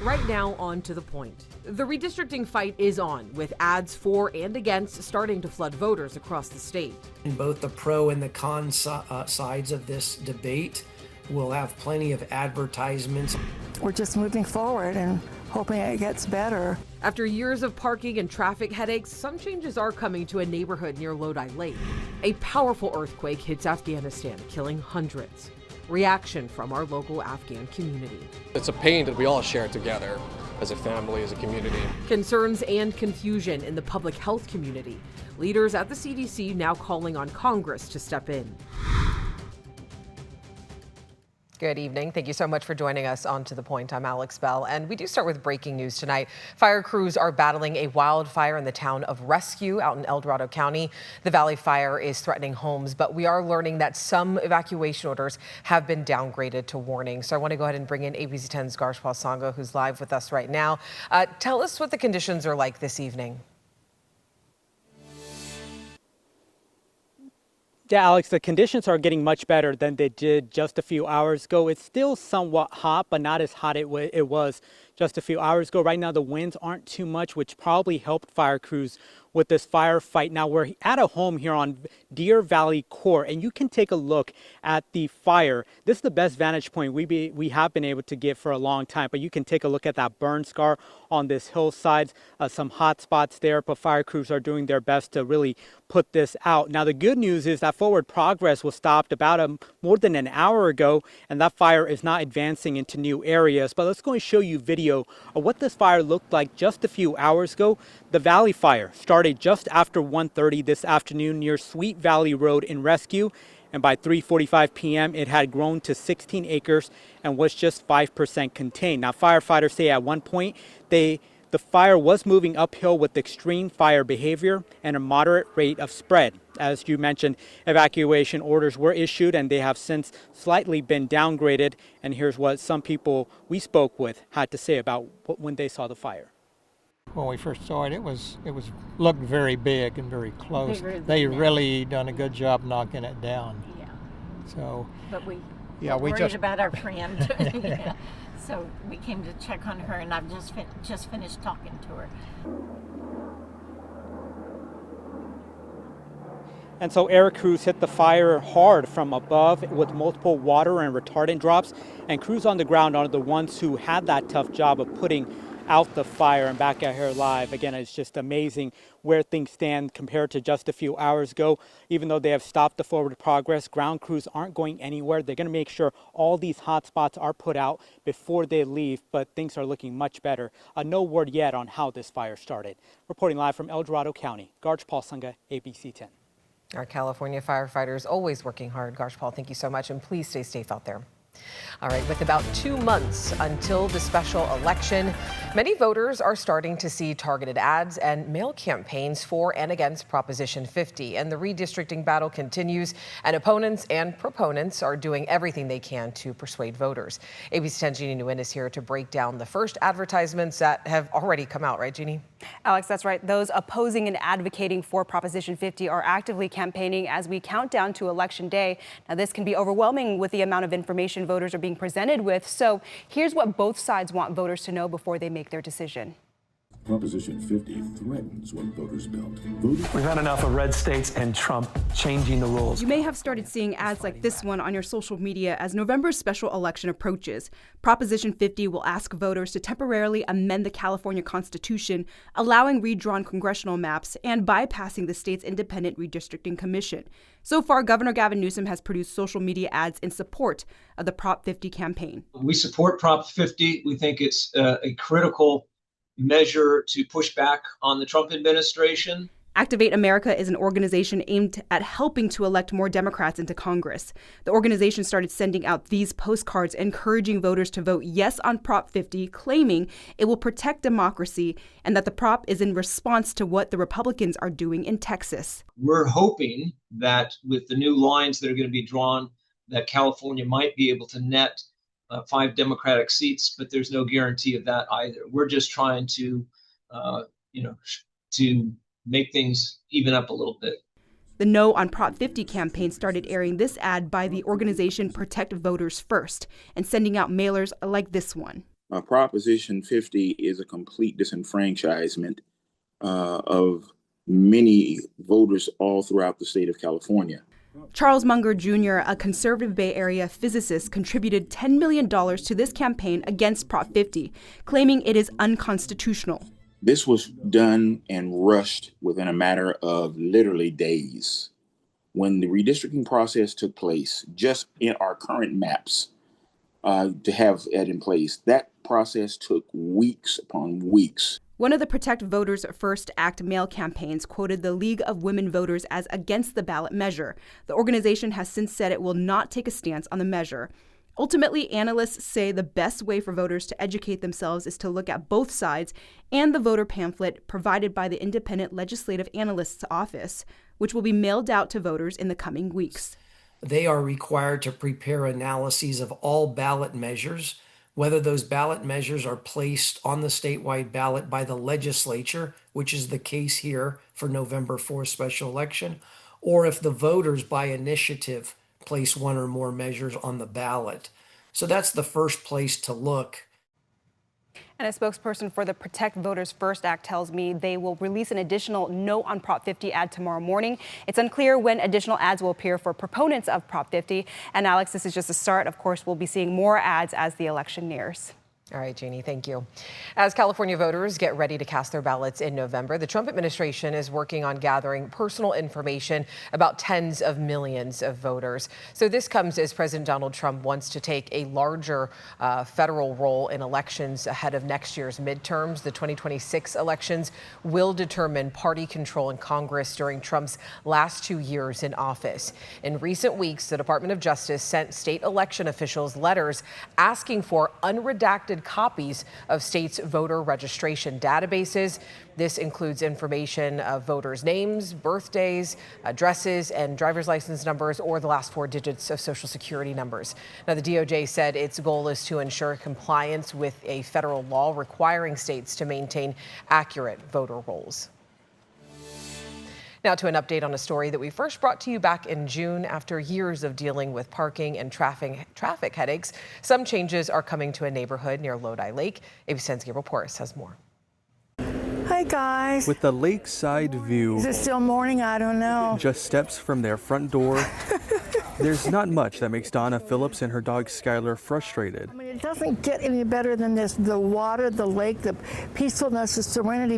Right now, on to the point. The redistricting fight is on, with ads for and against starting to flood voters across the state. In both the pro and the con sides of this debate, we'll have plenty of advertisements. We're just moving forward and hoping it gets better. After years of parking and traffic headaches, some changes are coming to a neighborhood near Lodi Lake. A powerful earthquake hits Afghanistan, killing hundreds. Reaction from our local Afghan community. It's a pain that we all share together as a family, as a community. Concerns and confusion in the public health community. Leaders at the CDC now calling on Congress to step in. Good evening. Thank you so much for joining us on To The Point. I'm Alex Bell, and we do start with breaking news tonight. Fire crews are battling a wildfire in the town of Rescue out in El Dorado County. The Valley Fire is threatening homes, but we are learning that some evacuation orders have been downgraded to warning. So I want to go ahead and bring in ABC 10's Garshpal Sangha, who's live with us right now. Tell us what the conditions are like this evening. Yeah, Alex, the conditions are getting much better than they did just a few hours ago. It's still somewhat hot, but not as hot it was just a few hours ago. Right now, the winds aren't too much, which probably helped fire crews with this firefight. Now, we're at a home here on Deer Valley Court, and you can take a look at the fire. This is the best vantage point we have been able to get for a long time, but you can take a look at that burn scar on this hillside. Some hot spots there, but fire crews are doing their best to really put this out. Now, the good news is that forward progress was stopped about more than an hour ago, and that fire is not advancing into new areas. But let's go and show you video of what this fire looked like just a few hours ago. The Valley Fire started just after 1:30 this afternoon near Sweet Valley Road in Rescue, and by 3:45 p.m. it had grown to 16 acres and was just 5% contained. Now, firefighters say at one point the fire was moving uphill with extreme fire behavior and a moderate rate of spread. As you mentioned, evacuation orders were issued and they have since slightly been downgraded. And here's what some people we spoke with had to say about when they saw the fire. When we first saw it, it looked very big and very close. They really done a good job knocking it down. Yeah. So, but we worried just about our friend. Yeah. So we came to check on her, and I've just finished talking to her. And so air crews hit the fire hard from above with multiple water and retardant drops. And crews on the ground are the ones who had that tough job of putting out the fire. And back out here live, again, it's just amazing where things stand compared to just a few hours ago. Even though they have stopped the forward progress, ground crews aren't going anywhere. They're going to make sure all these hot spots are put out before they leave, but things are looking much better. No word yet on how this fire started. Reporting live from El Dorado County, Garshpal Sangha, ABC 10. Our California firefighters always working hard. Garshpal, thank you so much, and please stay safe out there. All right, with about 2 months until the special election, many voters are starting to see targeted ads and mail campaigns for and against Proposition 50. And the redistricting battle continues, and opponents and proponents are doing everything they can to persuade voters. ABC 10's Jeannie Nguyen is here to break down the first advertisements that have already come out, right, Jeannie? Alex, that's right. Those opposing and advocating for Proposition 50 are actively campaigning as we count down to Election Day. Now, this can be overwhelming with the amount of information voters are being presented with. So here's what both sides want voters to know before they make their decision. Proposition 50 threatens what voters built. We've had enough of red states and Trump changing the rules. You may have started seeing ads like this one on your social media as November's special election approaches. Proposition 50 will ask voters to temporarily amend the California Constitution, allowing redrawn congressional maps and bypassing the state's independent redistricting commission. So far, Governor Gavin Newsom has produced social media ads in support of the Prop 50 campaign. We support Prop 50. We think it's a critical measure to push back on the Trump administration. Activate America is an organization aimed at helping to elect more Democrats into Congress. The organization started sending out these postcards encouraging voters to vote yes on Prop 50, claiming it will protect democracy and that the prop is in response to what the Republicans are doing in Texas. We're hoping that with the new lines that are going to be drawn, that California might be able to net 5 Democratic seats, but there's no guarantee of that either. We're just trying to, to make things even up a little bit. The No on Prop 50 campaign started airing this ad by the organization Protect Voters First and sending out mailers like this one. Proposition 50 is a complete disenfranchisement of many voters all throughout the state of California. Charles Munger Jr., a conservative Bay Area physicist, contributed $10 million to this campaign against Prop 50, claiming it is unconstitutional. This was done and rushed within a matter of literally days. When the redistricting process took place, just in our current maps, to have that in place, that process took weeks upon weeks. One of the Protect Voters First Act mail campaigns quoted the League of Women Voters as against the ballot measure. The organization has since said it will not take a stance on the measure. Ultimately, analysts say the best way for voters to educate themselves is to look at both sides and the voter pamphlet provided by the Independent Legislative Analyst's Office, which will be mailed out to voters in the coming weeks. They are required to prepare analyses of all ballot measures, whether those ballot measures are placed on the statewide ballot by the legislature, which is the case here for November 4th special election, or if the voters by initiative place one or more measures on the ballot. So that's the first place to look. And a spokesperson for the Protect Voters First Act tells me they will release an additional No on Prop 50 ad tomorrow morning. It's unclear when additional ads will appear for proponents of Prop 50. And Alex, this is just a start. Of course, we'll be seeing more ads as the election nears. All right, Jeannie, thank you. As California voters get ready to cast their ballots in November, the Trump administration is working on gathering personal information about tens of millions of voters. So this comes as President Donald Trump wants to take a larger federal role in elections ahead of next year's midterms. The 2026 elections will determine party control in Congress during Trump's last 2 years in office. In recent weeks, the Department of Justice sent state election officials letters asking for unredacted copies of states' voter registration databases. This includes information of voters' names, birthdays, addresses, and driver's license numbers, or the last 4 digits of Social Security numbers. Now, the DOJ said its goal is to ensure compliance with a federal law requiring states to maintain accurate voter rolls. Now to an update on a story that we first brought to you back in June after years of dealing with parking and traffic headaches. Some changes are coming to a neighborhood near Lodi Lake. ABC10's Gabriel Porras has more. Hi, guys. With the lakeside view. Is it still morning? I don't know. Just steps from their front door. There's not much that makes Donna Phillips and her dog Skylar frustrated. I mean, it doesn't get any better than this. The water, the lake, the peacefulness, the serenity.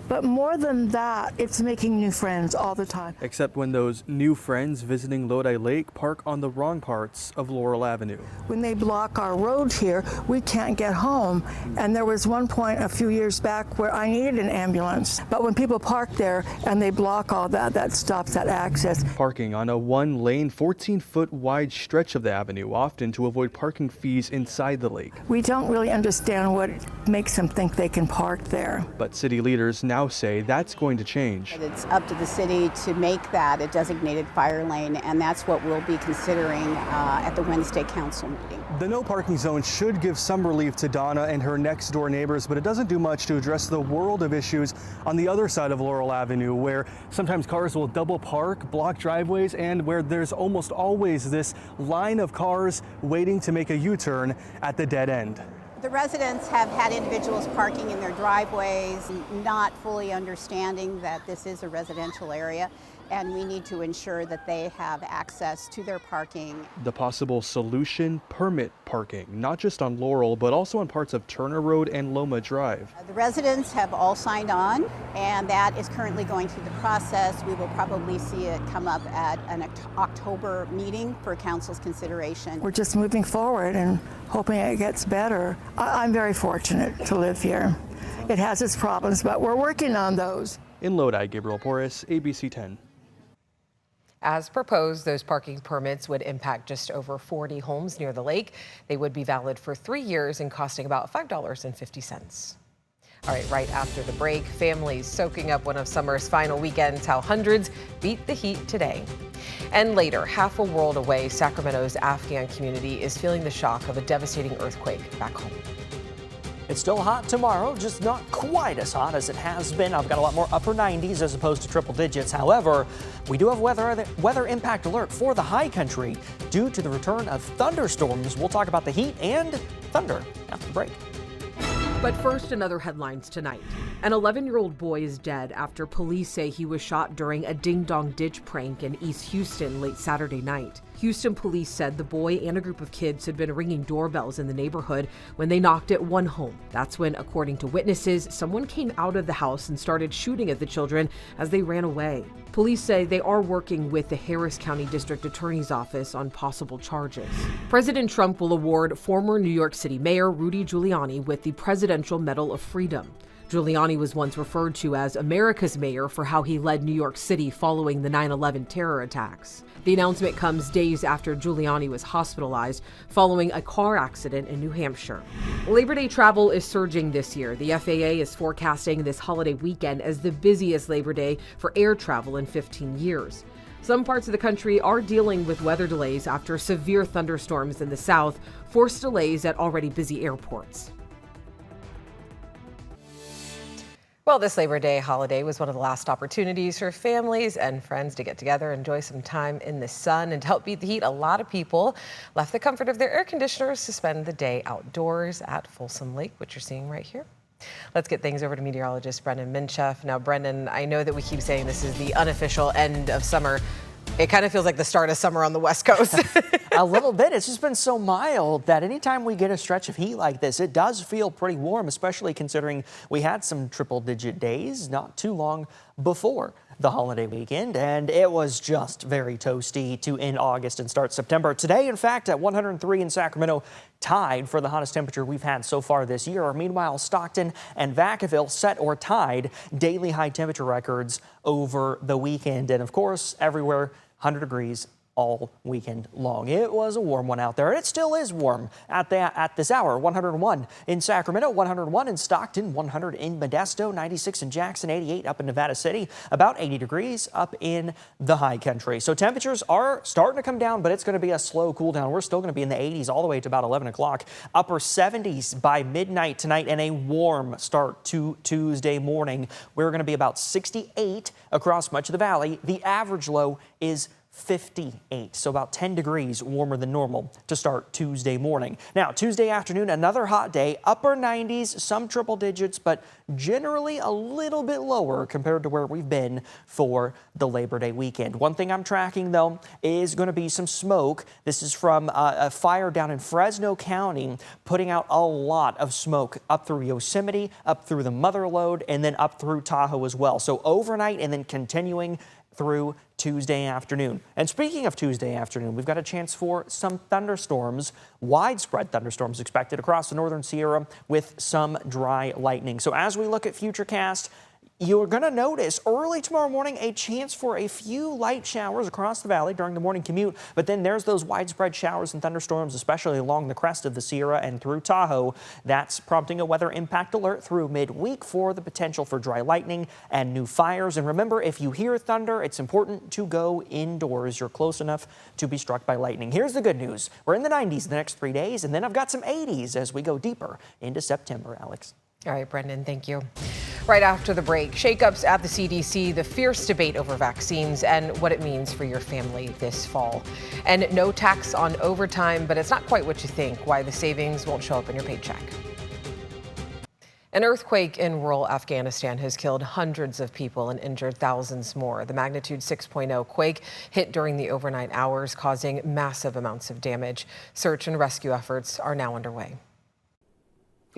But more than that, it's making new friends all the time. Except when those new friends visiting Lodi Lake park on the wrong parts of Laurel Avenue. When they block our road here, we can't get home. And there was one point a few years back where I needed an ambulance. But when people park there and they block all that, that stops that access. Parking on a one-lane, 14-foot wide stretch of the avenue, often to avoid parking fees inside the lake. We don't really understand what makes them think they can park there. But city leaders now say that's going to change. It's up to the city to make that a designated fire lane, and that's what we'll be considering at the Wednesday council meeting. The no parking zone should give some relief to Donna and her next door neighbors, but it doesn't do much to address the world of issues on the other side of Laurel Avenue, where sometimes cars will double park, block driveways, and where there's almost always this line of cars waiting to make a U-turn at the dead end. The residents have had individuals parking in their driveways, not fully understanding that this is a residential area, and we need to ensure that they have access to their parking. The possible solution, permit parking, not just on Laurel, but also on parts of Turner Road and Loma Drive. The residents have all signed on, and that is currently going through the process. We will probably see it come up at an October meeting for council's consideration. We're just moving forward and hoping it gets better. I'm very fortunate to live here. It has its problems, but we're working on those. In Lodi, Gabriel Porras, ABC 10. As proposed, those parking permits would impact just over 40 homes near the lake. They would be valid for 3 years and costing about $5.50. All right, right after the break, families soaking up one of summer's final weekends, how hundreds beat the heat today. And later, half a world away, Sacramento's Afghan community is feeling the shock of a devastating earthquake back home. It's still hot tomorrow, just not quite as hot as it has been. I've got a lot more upper 90s as opposed to triple digits. However, we do have weather impact alert for the high country due to the return of thunderstorms. We'll talk about the heat and thunder after the break. But first, another headlines tonight. An 11-year-old boy is dead after police say he was shot during a ding-dong ditch prank in East Houston late Saturday night. Houston police said the boy and a group of kids had been ringing doorbells in the neighborhood when they knocked at one home. That's when, according to witnesses, someone came out of the house and started shooting at the children as they ran away. Police say they are working with the Harris County District Attorney's Office on possible charges. President Trump will award former New York City Mayor Rudy Giuliani with the Presidential Medal of Freedom. Giuliani was once referred to as America's mayor for how he led New York City following the 9/11 terror attacks. The announcement comes days after Giuliani was hospitalized following a car accident in New Hampshire. Labor Day travel is surging this year. The FAA is forecasting this holiday weekend as the busiest Labor Day for air travel in 15 years. Some parts of the country are dealing with weather delays after severe thunderstorms in the south forced delays at already busy airports. Well, this Labor Day holiday was one of the last opportunities for families and friends to get together, enjoy some time in the sun, and to help beat the heat, a lot of people left the comfort of their air conditioners to spend the day outdoors at Folsom Lake, which you're seeing right here. Let's get things over to meteorologist Brendan Minchef. Now, Brendan, I know that we keep saying this is the unofficial end of summer. It kind of feels like the start of summer on the West Coast. A little bit. It's just been so mild that anytime we get a stretch of heat like this, it does feel pretty warm, especially considering we had some triple-digit days not too long before the holiday weekend, and it was just very toasty to end August and start September. Today, in fact, at 103 in Sacramento, tied for the hottest temperature we've had so far this year. Meanwhile, Stockton and Vacaville set or tied daily high temperature records over the weekend. And of course, everywhere 100 degrees all weekend long. It was a warm one out there, and it still is warm at this hour. 101 in Sacramento, 101 in Stockton, 100 in Modesto, 96 in Jackson, 88 up in Nevada City, about 80 degrees up in the high country. So temperatures are starting to come down, but it's going to be a slow cool down. We're still going to be in the 80s all the way to about 11 o'clock, upper 70s by midnight tonight, and a warm start to Tuesday morning. We're going to be about 68 across much of the valley. The average low is 58, so about 10 degrees warmer than normal to start Tuesday morning. Now, Tuesday afternoon, another hot day, upper 90s, some triple digits, but generally a little bit lower compared to where we've been for the Labor Day weekend. One thing I'm tracking, though, is going to be some smoke. This is from a fire down in Fresno County, putting out a lot of smoke up through Yosemite, up through the Mother Lode, and then up through Tahoe as well. So overnight and then continuing through Tuesday afternoon. And speaking of Tuesday afternoon, we've got a chance for some thunderstorms, widespread thunderstorms expected across the northern Sierra with some dry lightning. So as we look at Futurecast, you're going to notice early tomorrow morning a chance for a few light showers across the valley during the morning commute. But then there's those widespread showers and thunderstorms, especially along the crest of the Sierra and through Tahoe. That's prompting a weather impact alert through midweek for the potential for dry lightning and new fires. And remember, if you hear thunder, it's important to go indoors. You're close enough to be struck by lightning. Here's the good news. We're in the 90s the next 3 days, and then I've got some 80s as we go deeper into September, Alex. All right, Brendan, thank you. Right after the break, shakeups at the CDC, the fierce debate over vaccines and what it means for your family this fall. And no tax on overtime, but it's not quite what you think, why the savings won't show up in your paycheck. An earthquake in rural Afghanistan has killed hundreds of people and injured thousands more. The magnitude 6.0 quake hit during the overnight hours, causing massive amounts of damage. Search and rescue efforts are now underway.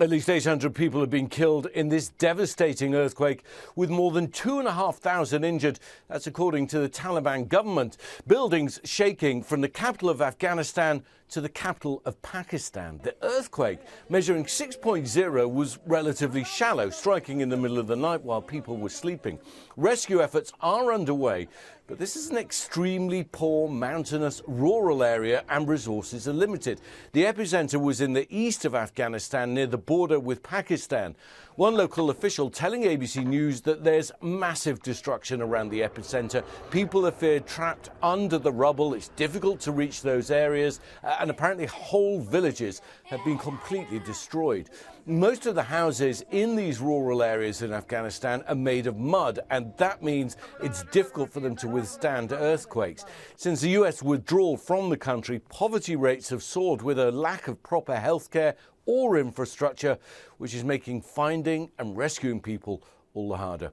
At least 800 people have been killed in this devastating earthquake, with more than 2,500 injured. That's according to the Taliban government. Buildings shaking from the capital of Afghanistan to the capital of Pakistan. The earthquake, measuring 6.0, was relatively shallow, striking in the middle of the night while people were sleeping. Rescue efforts are underway, but this is an extremely poor, mountainous, rural area and resources are limited. The epicenter was in the east of Afghanistan near the border with Pakistan. One local official telling ABC News that there's massive destruction around the epicenter. People are feared trapped under the rubble. It's difficult to reach those areas, and apparently whole villages have been completely destroyed. Most of the houses in these rural areas in Afghanistan are made of mud, and that means it's difficult for them to withstand earthquakes. Since the US withdrawal from the country, poverty rates have soared with a lack of proper health care, or infrastructure, which is making finding and rescuing people all the harder.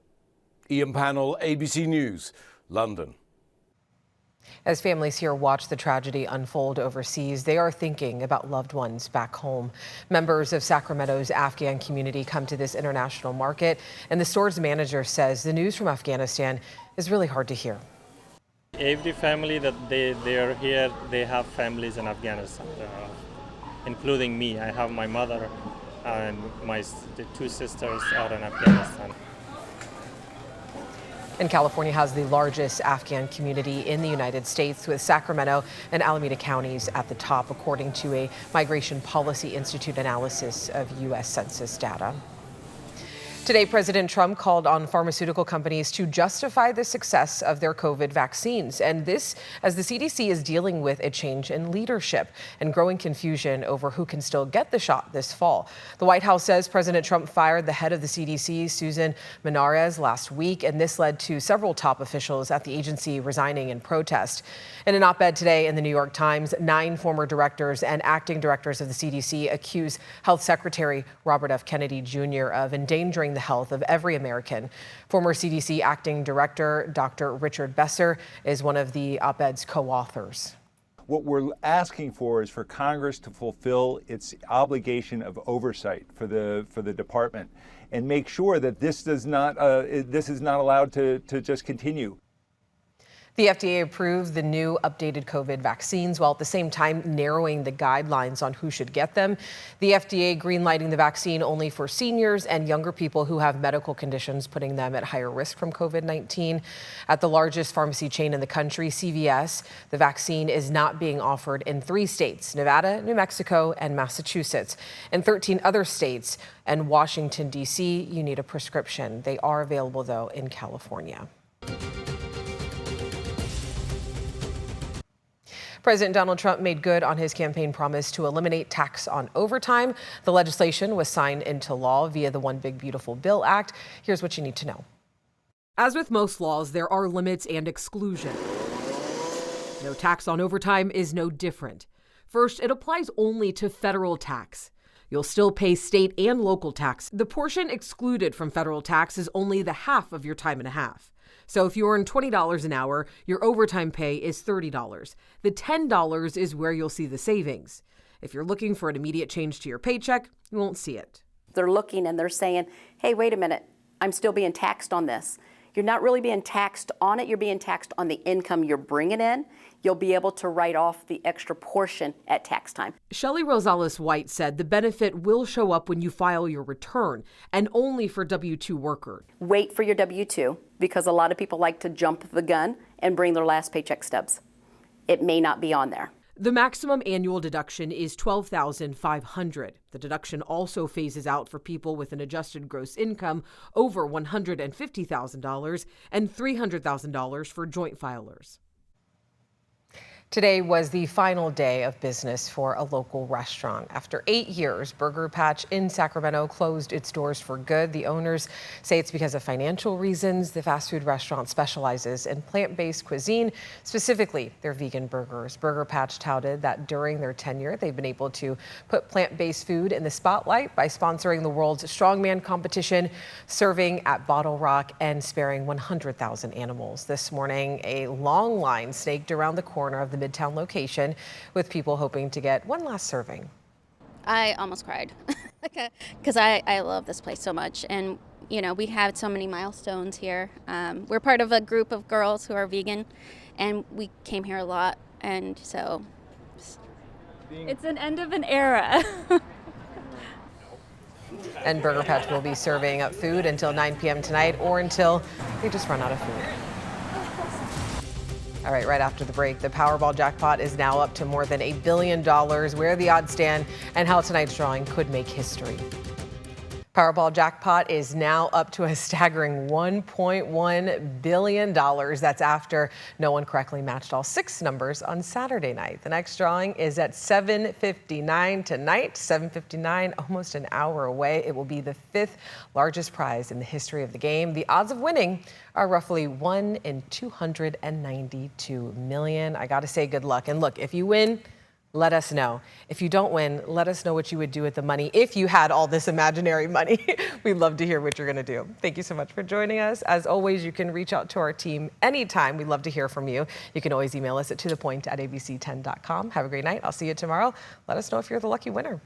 Ian Pannell, ABC News, London. As families here watch the tragedy unfold overseas, they are thinking about loved ones back home. Members of Sacramento's Afghan community come to this international market, and the store's manager says the news from Afghanistan is really hard to hear. Every family that they are here, they have families in Afghanistan, including me. I have my mother and the two sisters are in Afghanistan. And California has the largest Afghan community in the United States, with Sacramento and Alameda counties at the top, according to a Migration Policy Institute analysis of U.S. Census data. Today, President Trump called on pharmaceutical companies to justify the success of their COVID vaccines. And this as the CDC is dealing with a change in leadership and growing confusion over who can still get the shot this fall. The White House says President Trump fired the head of the CDC, Susan Menarez, last week, and this led to several top officials at the agency resigning in protest. In an op-ed today in the New York Times, 9 former directors and acting directors of the CDC accuse Health Secretary Robert F. Kennedy Jr. of endangering the health of every American. Former CDC acting director Dr. Richard Besser is one of the op-ed's co-authors. What we're asking for is for Congress to fulfill its obligation of oversight for the department and make sure that this is not allowed to just continue. The FDA approved the new updated COVID vaccines while at the same time narrowing the guidelines on who should get them. The FDA greenlighting the vaccine only for seniors and younger people who have medical conditions, putting them at higher risk from COVID-19. At the largest pharmacy chain in the country, CVS, the vaccine is not being offered in 3 states, Nevada, New Mexico, and Massachusetts. In 13 other states and Washington, D.C., you need a prescription. They are available, though, in California. President Donald Trump made good on his campaign promise to eliminate tax on overtime. The legislation was signed into law via the One Big Beautiful Bill Act. Here's what you need to know. As with most laws, there are limits and exclusions. No tax on overtime is no different. First, it applies only to federal tax. You'll still pay state and local tax. The portion excluded from federal tax is only the half of your time and a half. So if you earn $20 an hour, your overtime pay is $30. The $10 is where you'll see the savings. If you're looking for an immediate change to your paycheck, you won't see it. They're looking and they're saying, hey, wait a minute, I'm still being taxed on this. You're not really being taxed on it, you're being taxed on the income you're bringing in. You'll be able to write off the extra portion at tax time. Shelley Rosales-White said the benefit will show up when you file your return and only for W-2 workers. Wait for your W-2 because a lot of people like to jump the gun and bring their last paycheck stubs. It may not be on there. The maximum annual deduction is $12,500. The deduction also phases out for people with an adjusted gross income over $150,000 and $300,000 for joint filers. Today was the final day of business for a local restaurant. After 8 years, Burger Patch in Sacramento closed its doors for good. The owners say it's because of financial reasons. The fast food restaurant specializes in plant-based cuisine, specifically their vegan burgers. Burger Patch touted that during their tenure, they've been able to put plant-based food in the spotlight by sponsoring the world's strongman competition, serving at Bottle Rock, and sparing 100,000 animals. This morning, a long line snaked around the corner of the Midtown location with people hoping to get one last serving. I almost cried because I love this place so much, and you know, we have so many milestones here. We're part of a group of girls who are vegan, and we came here a lot, and so it's an end of an era. And Burger Patch will be serving up food until 9 p.m. tonight or until they just run out of food. All right after the break, the Powerball jackpot is now up to more than $1 billion, where the odds stand and how tonight's drawing could make history. Powerball jackpot is now up to a staggering $1.1 billion. That's after no one correctly matched all 6 numbers on Saturday night. The next drawing is at 7:59 tonight. 7:59, almost an hour away. It will be the 5th largest prize in the history of the game. The odds of winning are roughly 1 in 292 million. I got to say good luck. And look, if you win, let us know. If you don't win, let us know what you would do with the money if you had all this imaginary money. We'd love to hear what you're going to do. Thank you so much for joining us. As always, you can reach out to our team anytime. We'd love to hear from you. You can always email us at tothepoint@abc10.com. Have a great night. I'll see you tomorrow. Let us know if you're the lucky winner.